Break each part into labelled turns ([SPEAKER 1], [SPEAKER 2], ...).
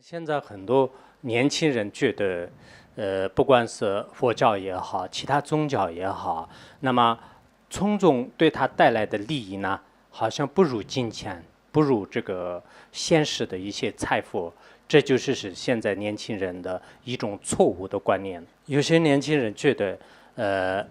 [SPEAKER 1] 现在很多年轻人觉得，不管是佛教也好，其他宗教也好，那么从中对他带来的利益呢，好像不如金钱，不如这个现实的一些财富。这就是现在年轻人的一种错误的观念。有些年轻人觉得，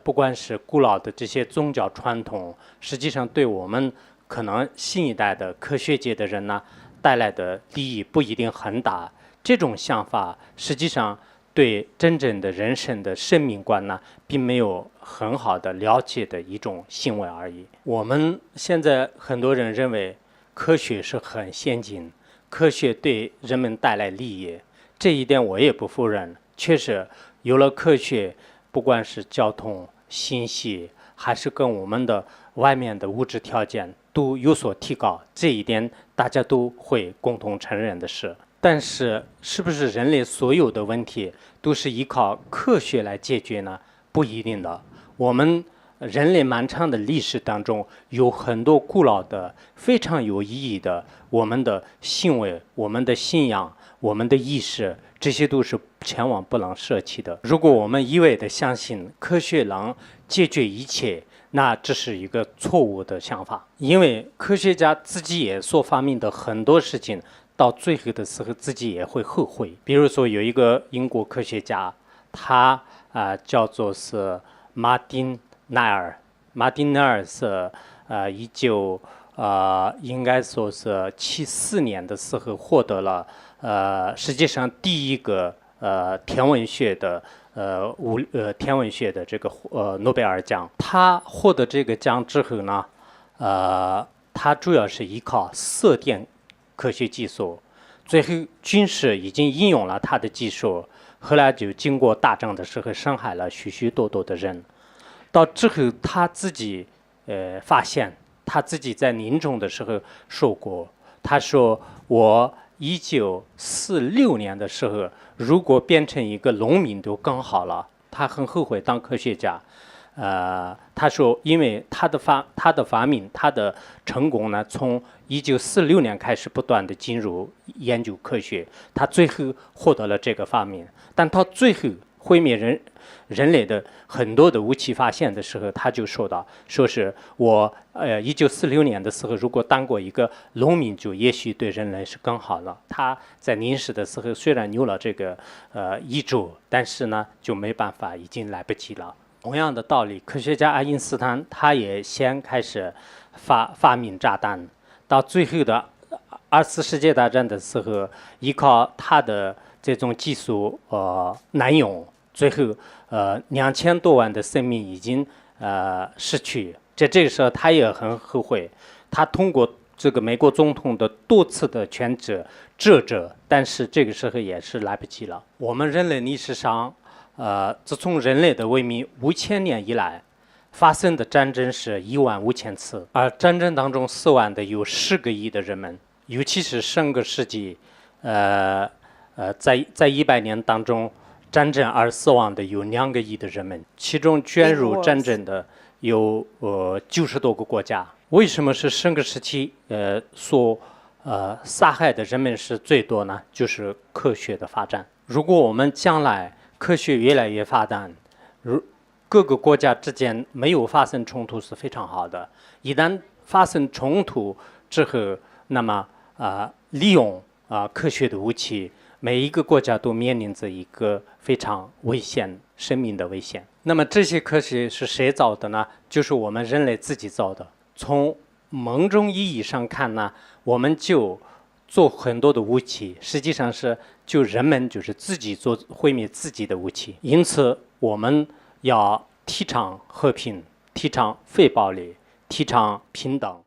[SPEAKER 1] 不管是古老的这些宗教传统，实际上对我们可能新一代的科学界的人呢，带来的利益不一定很大。这种想法实际上对真正的人生的生命观呢，并没有很好的了解的一种行为而已。我们现在很多人认为科学是很先进，科学对人们带来利益，这一点我也不否认。确实，有了科学，不管是交通、信息，还是跟我们的外面的物质条件都有所提高，这一点大家都会共同承认的事。但是，是不是人类所有的问题都是依靠科学来解决呢？不一定的。我们人类漫长的历史当中，有很多古老的、非常有意义的我们的行为、我们的信仰、我们的意识，这些都是千万不能舍弃的。如果我们一味的相信科学能解决一切，那这是一个错误的想法。因为科学家自己也所发明的很多事情，到最后的时候自己也会后悔。比如说有一个英国科学家，他叫做是马丁奈尔。马丁奈尔是应该说是74年的时候获得了世界上第一个天文学的这个诺贝尔奖。他获得这个奖之后呢，他主要是依靠射电科学技术，最后军事已经应用了他的技术，后来就经过打仗的时候伤害了许许多多的人。到之后他自己发现，他自己在临终的时候说过，他说我1946年的时候如果变成一个农民就更好了。他很后悔当科学家。他说因为他的发明，他的成功呢，从1946年开始不断的进入研究科学，他最后获得了这个发明。但到最后毁灭人类的很多的武器发现的时候，他就说是我1946年的时候如果当过一个农民，就也许对人类是更好了。他在临死的时候虽然有了这个遗嘱，但是呢就没办法，已经来不及了。同样的道理，科学家爱因斯坦他也先开始发明炸弹，到最后的24世界大战的时候，依靠他的这种技术难用，最后2000多万的生命已经失去。在这个时候他也很后悔，他通过这个美国总统的多次的劝折，但是这个时候也是来不及了。我们人类历史上自从人类的文明5000年以来，发生的战争是15000次，而战争当中死亡的有10个亿的人们，尤其是上个世纪，在100年当中，战争而死亡的有2个亿的人们，其中卷入战争的有90多个国家。为什么是上个世纪杀害的人们是最多呢？就是科学的发展。如果我们将来科学越来越发展，各个国家之间没有发生冲突是非常好的。一旦发生冲突之后，那么利用科学的武器，每一个国家都面临着一个非常危险生命的危险。那么这些科学是谁造的呢？就是我们人类自己造的。从某种意义上看呢，我们就做很多的武器，实际上是就人们就是自己做毁灭自己的武器。因此我们要提倡和平，提倡非暴力，提倡平等。